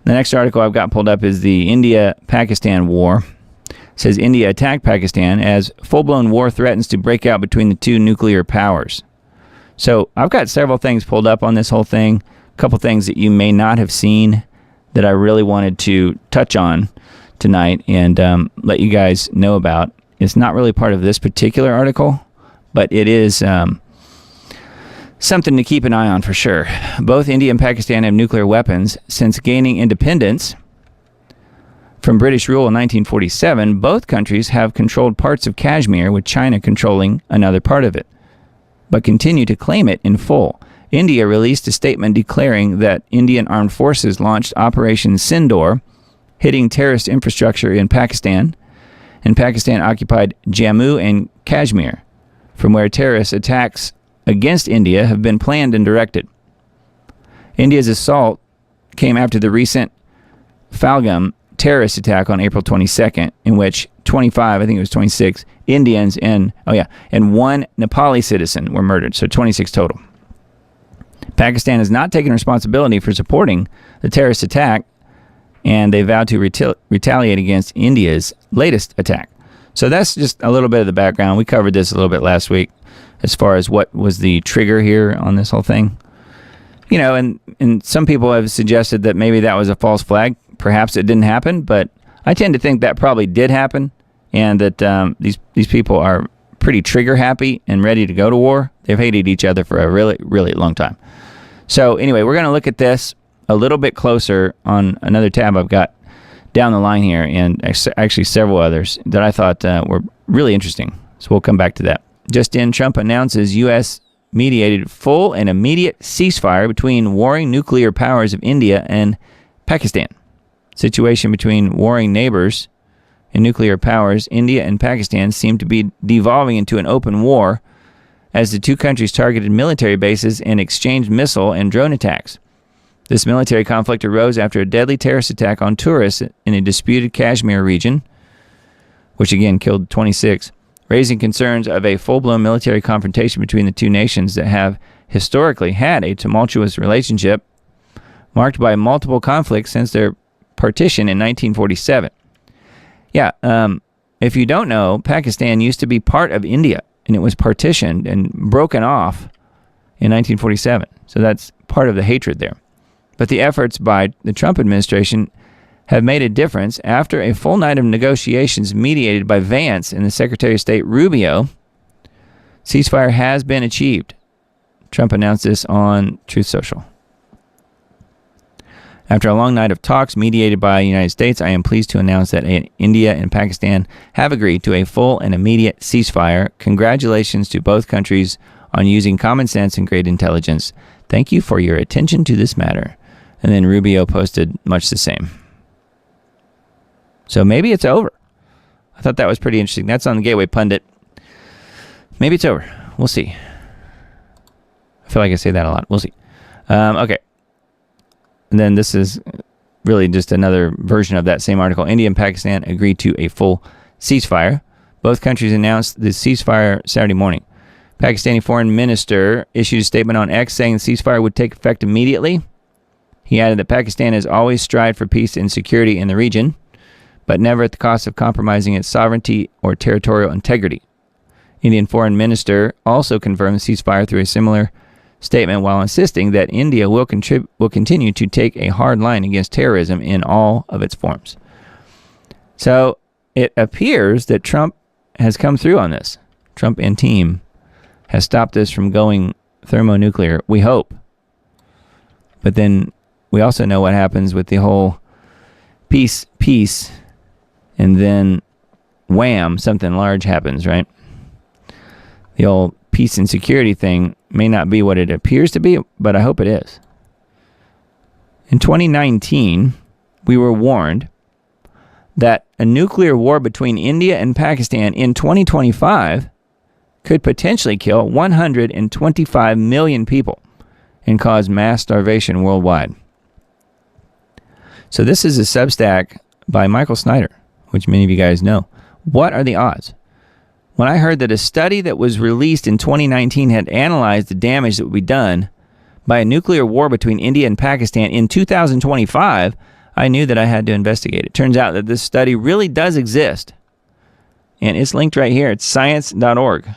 The next article I've got pulled up is the India-Pakistan war. It says India attacked Pakistan as full-blown war threatens to break out between the two nuclear powers. So I've got several things pulled up on this whole thing. A couple things that you may not have seen that I really wanted to touch on tonight and let you guys know about. It's not really part of this particular article, but it is something to keep an eye on for sure. Both India and Pakistan have nuclear weapons. Since gaining independence from British rule in 1947, both countries have controlled parts of Kashmir, with China controlling another part of it, but continue to claim it in full. India released a statement declaring that Indian armed forces launched Operation Sindoor, hitting terrorist infrastructure in Pakistan, and Pakistan occupied Jammu and Kashmir, from where terrorist attacks against India have been planned and directed. India's assault came after the recent Falgam terrorist attack on April 22nd, in which 25, I think it was 26, Indians and one Nepali citizen were murdered, so 26 total. Pakistan has not taken responsibility for supporting the terrorist attack, and they vowed to retaliate against India's latest attack. So that's just a little bit of the background. We covered this a little bit last week as far as what was the trigger here on this whole thing. You know, and some people have suggested that maybe that was a false flag. Perhaps it didn't happen, but I tend to think that probably did happen, and that these people are pretty trigger happy and ready to go to war. They've hated each other for a really, really long time. So anyway, we're going to look at this a little bit closer on another tab I've got down the line here, and actually several others that I thought were really interesting. So we'll come back to that. Just in, Trump announces U.S. mediated full and immediate ceasefire between warring nuclear powers of India and Pakistan. Situation between warring neighbors and nuclear powers, India and Pakistan, seem to be devolving into an open war as the two countries targeted military bases and exchanged missile and drone attacks. This military conflict arose after a deadly terrorist attack on tourists in a disputed Kashmir region, which again killed 26, raising concerns of a full-blown military confrontation between the two nations that have historically had a tumultuous relationship marked by multiple conflicts since their partition in 1947. If you don't know, Pakistan used to be part of India, and it was partitioned and broken off in 1947. So that's part of the hatred there. But the efforts by the Trump administration have made a difference. After a full night of negotiations mediated by Vance and the Secretary of State Rubio, ceasefire has been achieved. Trump announced this on Truth Social. After a long night of talks mediated by the United States, I am pleased to announce that India and Pakistan have agreed to a full and immediate ceasefire. Congratulations to both countries on using common sense and great intelligence. Thank you for your attention to this matter. And then Rubio posted much the same. So maybe it's over. I thought that was pretty interesting. That's on the Gateway Pundit. Maybe it's over. We'll see. I feel like I say that a lot. We'll see. Okay. And then this is really just another version of that same article. India and Pakistan agreed to a full ceasefire. Both countries announced the ceasefire Saturday morning. Pakistani foreign minister issued a statement on X saying the ceasefire would take effect immediately. He added that Pakistan has always strived for peace and security in the region, but never at the cost of compromising its sovereignty or territorial integrity. Indian foreign minister also confirmed the ceasefire through a similar statement while insisting that India will continue to take a hard line against terrorism in all of its forms. So it appears that Trump has come through on this. Trump and team has stopped this from going thermonuclear, we hope. But then we also know what happens with the whole peace, and then wham, something large happens, right? The old peace and security thing may not be what it appears to be, but I hope it is. In 2019, we were warned that a nuclear war between India and Pakistan in 2025 could potentially kill 125 million people and cause mass starvation worldwide. So this is a Substack by Michael Snyder, which many of you guys know. What are the odds? When I heard that a study that was released in 2019 had analyzed the damage that would be done by a nuclear war between India and Pakistan in 2025, I knew that I had to investigate. It turns out that this study really does exist. And it's linked right here. It's science.org.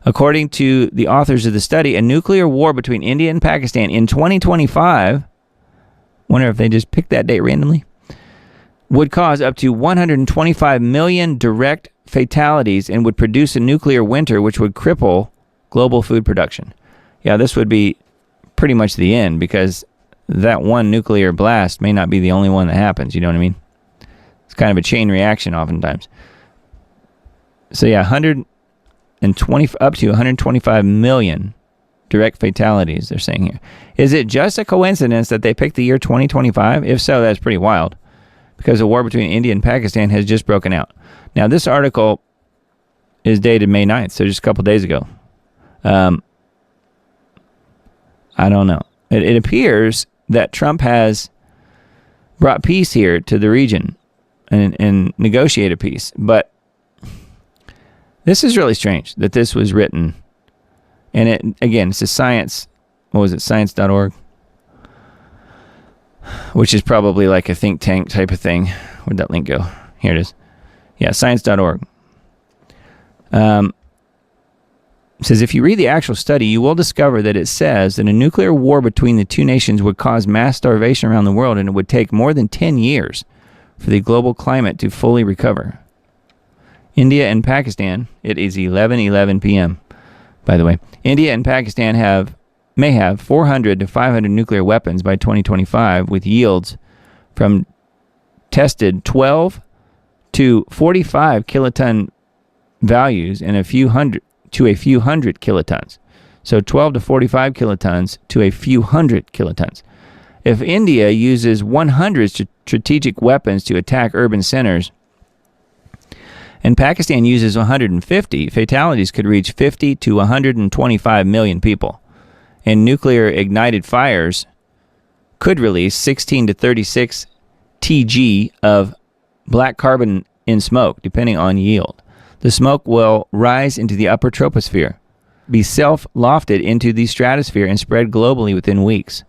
According to the authors of the study, a nuclear war between India and Pakistan in 2025, wonder if they just picked that date randomly, would cause up to 125 million direct fatalities and would produce a nuclear winter which would cripple global food production. Yeah, this would be pretty much the end, because that one nuclear blast may not be the only one that happens. You know what I mean? It's kind of a chain reaction oftentimes. So yeah, up to 125 million direct fatalities, they're saying here. Is it just a coincidence that they picked the year 2025? If so, that's pretty wild, because a war between India and Pakistan has just broken out. Now, this article is dated May 9th, so just a couple days ago. I don't know. It appears that Trump has brought peace here to the region and negotiated peace. But this is really strange that this was written. And it, again, it's a science, what was it, science.org? Which is probably like a think tank type of thing. Where'd that link go? Here it is. Yeah, science.org. It says, if you read the actual study, you will discover that it says that a nuclear war between the two nations would cause mass starvation around the world, and it would take more than 10 years for the global climate to fully recover. India and Pakistan, it is 11:11 p.m., by the way. India and Pakistan may have 400 to 500 nuclear weapons by 2025, with yields from tested 12 to 45 kiloton values and a few hundred kilotons. So 12 to 45 kilotons to a few hundred kilotons. If India uses 100 strategic weapons to attack urban centers, and Pakistan uses 150, fatalities could reach 50 to 125 million people. And nuclear ignited fires could release 16 to 36 TG of black carbon in smoke, depending on yield. The smoke will rise into the upper troposphere, be self-lofted into the stratosphere, and spread globally within weeks.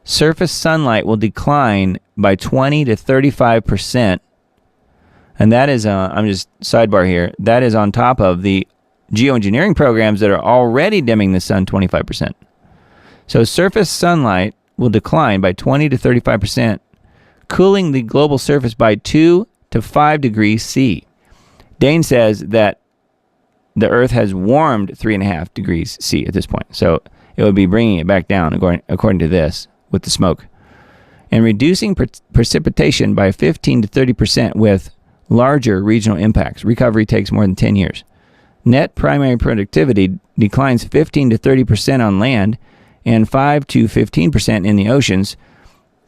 Surface sunlight will decline by 20 to 35%. And that is, I'm just sidebar here, that is on top of the geoengineering programs that are already dimming the sun 25%. So surface sunlight will decline by 20 to 35%, cooling the global surface by 2 to 5 degrees C. Dane says that the Earth has warmed 3.5 degrees C at this point. So it would be bringing it back down, according to this, with the smoke. And reducing precipitation by 15 to 30% with larger regional impacts. Recovery takes more than 10 years. Net primary productivity declines 15 to 30% on land and 5 to 15% in the oceans,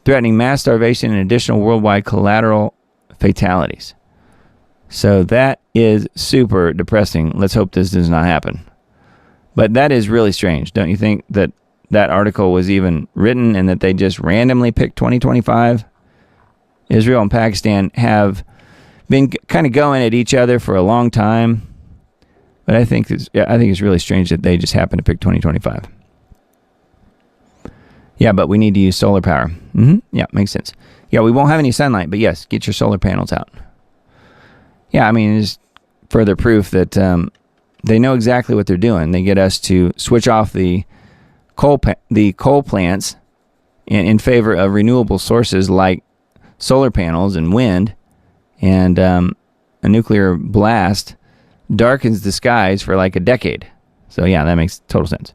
threatening mass starvation and additional worldwide collateral fatalities. So that is super depressing. Let's hope this does not happen. But that is really strange. Don't you think that that article was even written and that they just randomly picked 2025? Israel and Pakistan have been kind of going at each other for a long time. But I think it's really strange that they just happen to pick 2025. Yeah, but we need to use solar power. Yeah, makes sense. Yeah, we won't have any sunlight, but yes, get your solar panels out. Yeah, I mean, it's further proof that they know exactly what they're doing. They get us to switch off the coal plants in favor of renewable sources like solar panels and wind, and a nuclear blast darkens the skies for like a decade. So yeah, that makes total sense.